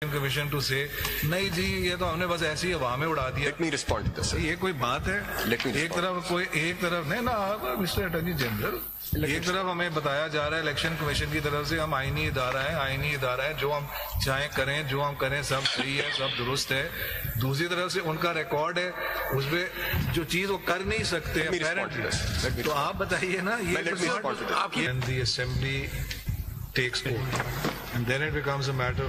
Commission to से नहीं जी ये तो हमने बस ऐसी हवा में उड़ा दिया। Let me respond to this. ये कोई बात है? एक तरफ नहीं ना मिस्टर अटॉर्नी जनरल, एक तरफ हमें बताया जा रहा है इलेक्शन कमीशन की तरफ से हम आईनी इदारा है, जो हम चाहें करें, जो हम करें सब सही है, सब दुरुस्त है। दूसरी तरफ से उनका रिकॉर्ड है, उसमें जो चीज वो कर नहीं सकते हैं। तो आप बताइए ना, ये assembly takes over, and then it becomes a matter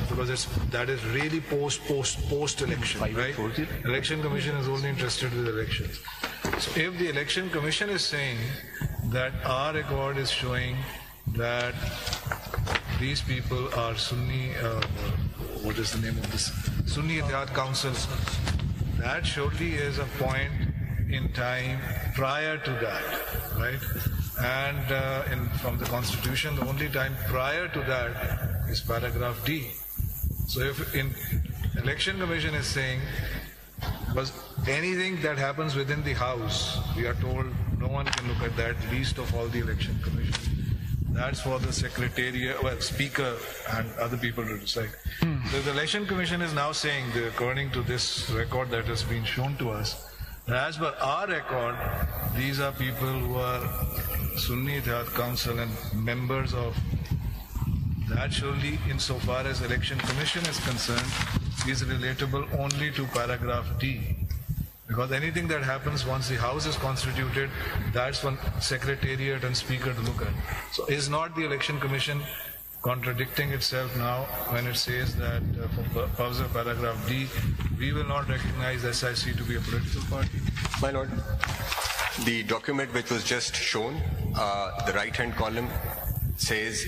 because that is really post election, right? Election Commission is only interested with elections. So if the Election Commission is saying that our record is showing that these people are Sunni, what is the name of this? Sunni Ittihad Council, that surely is a point in time prior to that, right? And from the Constitution, the only time prior to that is paragraph D. So if in Election Commission is saying, because anything that happens within the House, we are told no one can look at that, least of all the Election Commission. That's for the Secretariat, well, Speaker and other people to decide. So the Election Commission is now saying, that according to this record that has been shown to us, as per our record, these are people who are Sunni Ittihad Council and members of that. Surely, insofar as Election Commission is concerned, is relatable only to paragraph D. Because anything that happens once the House is constituted, that's for Secretariat and Speaker to look at. So is not the Election Commission contradicting itself now when it says that for purpose of paragraph D, we will not recognize SIC to be a political party? My Lord, the document which was just shown, the right-hand column says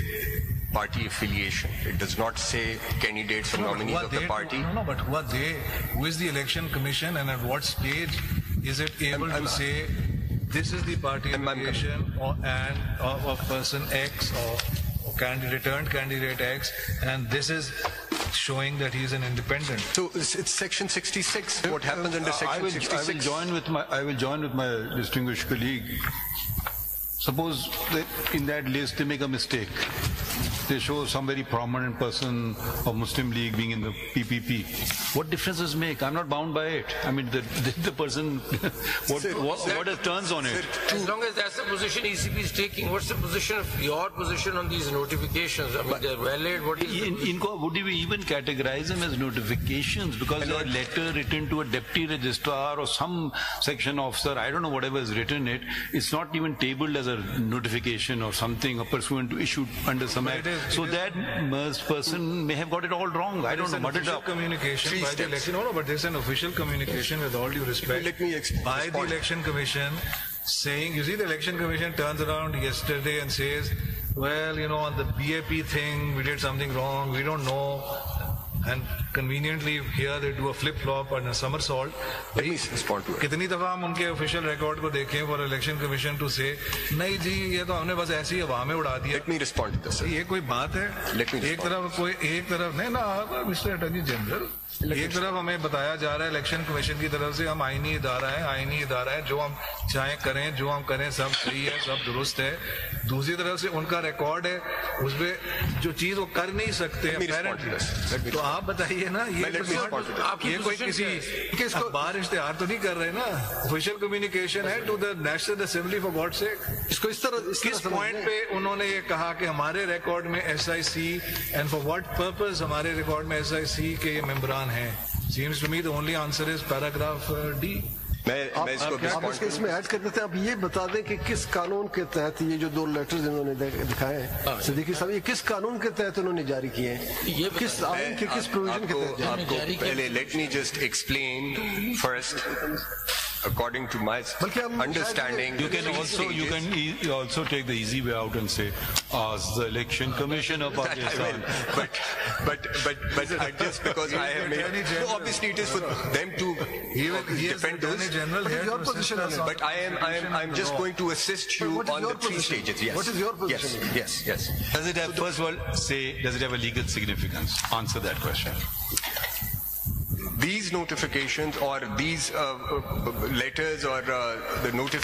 party affiliation. It does not say candidates or nominees of the party. No, but who are they? Who is the Election Commission, and at what stage is it able to say this is the party affiliation of person X or returned candidate X, and this is showing that he is an independent? So it's section 66. What happens under section 66? I will join with my distinguished colleague. Suppose that in that list they make a mistake. They show some very prominent person of Muslim League being in the PPP. What difference does it make? I'm not bound by it. I mean, the person, what are turns on it? As long as that's the position ECB is taking, what's the position of your position on these notifications? I mean, they're valid. What is would you even categorize them as notifications? Because a letter written to a deputy registrar or some section officer, I don't know, whatever is written it, it's not even tabled as a notification or something, or pursuant to issued under some act. So that person may have got it all wrong. I don't know. But official communication by the election. No, but there's an official communication, with all due respect, by the Election Commission saying, you see, the Election Commission turns around yesterday and says, well, you know, on the BAP thing, we did something wrong, we don't know. And conveniently here they do a flip-flop and a somersault. Let me respond to it. कितनी दफा हम उनके official record को देखें for election commission to से नहीं जी ये तो हमने बस ऐसी हवा में उड़ा दिया। Let me respond to this. ये कोई बात है? एक तरफ नहीं ना मिस्टर अटॉर्नी जनरल, एक तरफ हमें बताया जा रहा है इलेक्शन कमीशन की तरफ से हम आईनी इदारा है, जो हम चाहें करें, जो हम करें सब सही है, सब दुरुस्त है। दूसरी तरफ से उनका रिकॉर्ड है, उसमें जो चीज वो कर नहीं सकते हैं। तो आप बताइए ना, ये कोई किसी अखबार इश्तेहार तो नहीं कर रहे ना, ऑफिशियल कम्युनिकेशन है to the national assembly for God sake. इसको इस तरह किस पॉइंट पे उन्होंने ये कहा कि हमारे रिकॉर्ड में SIC and for what purpose हमारे रिकॉर्ड में SIC के ये मेंबरान हैं? Seems to me the only answer is paragraph D. मैं इसमें ऐड कर देते हैं। आप ये बता दें कि किस कानून के तहत ये जो 2 लेटर्स इन्होंने दिखाए हैं सिद्दीकी साहब, ये किस कानून के तहत उन्होंने जारी किए हैं, किस आइन के किस प्रोविजन के तहत जारी किए हैं? Let me just explain first. According to my understanding, you can also take the easy way out and say, ask the Election Commission of Pakistan. But just because I have made, so obviously it is for them to defend those. Your position on But I'm just going to assist you on the 3 stages. Yes. What is your position? Yes. Does it have, first of all, does it have a legal significance? Answer that question. These notifications or these letters or the notifications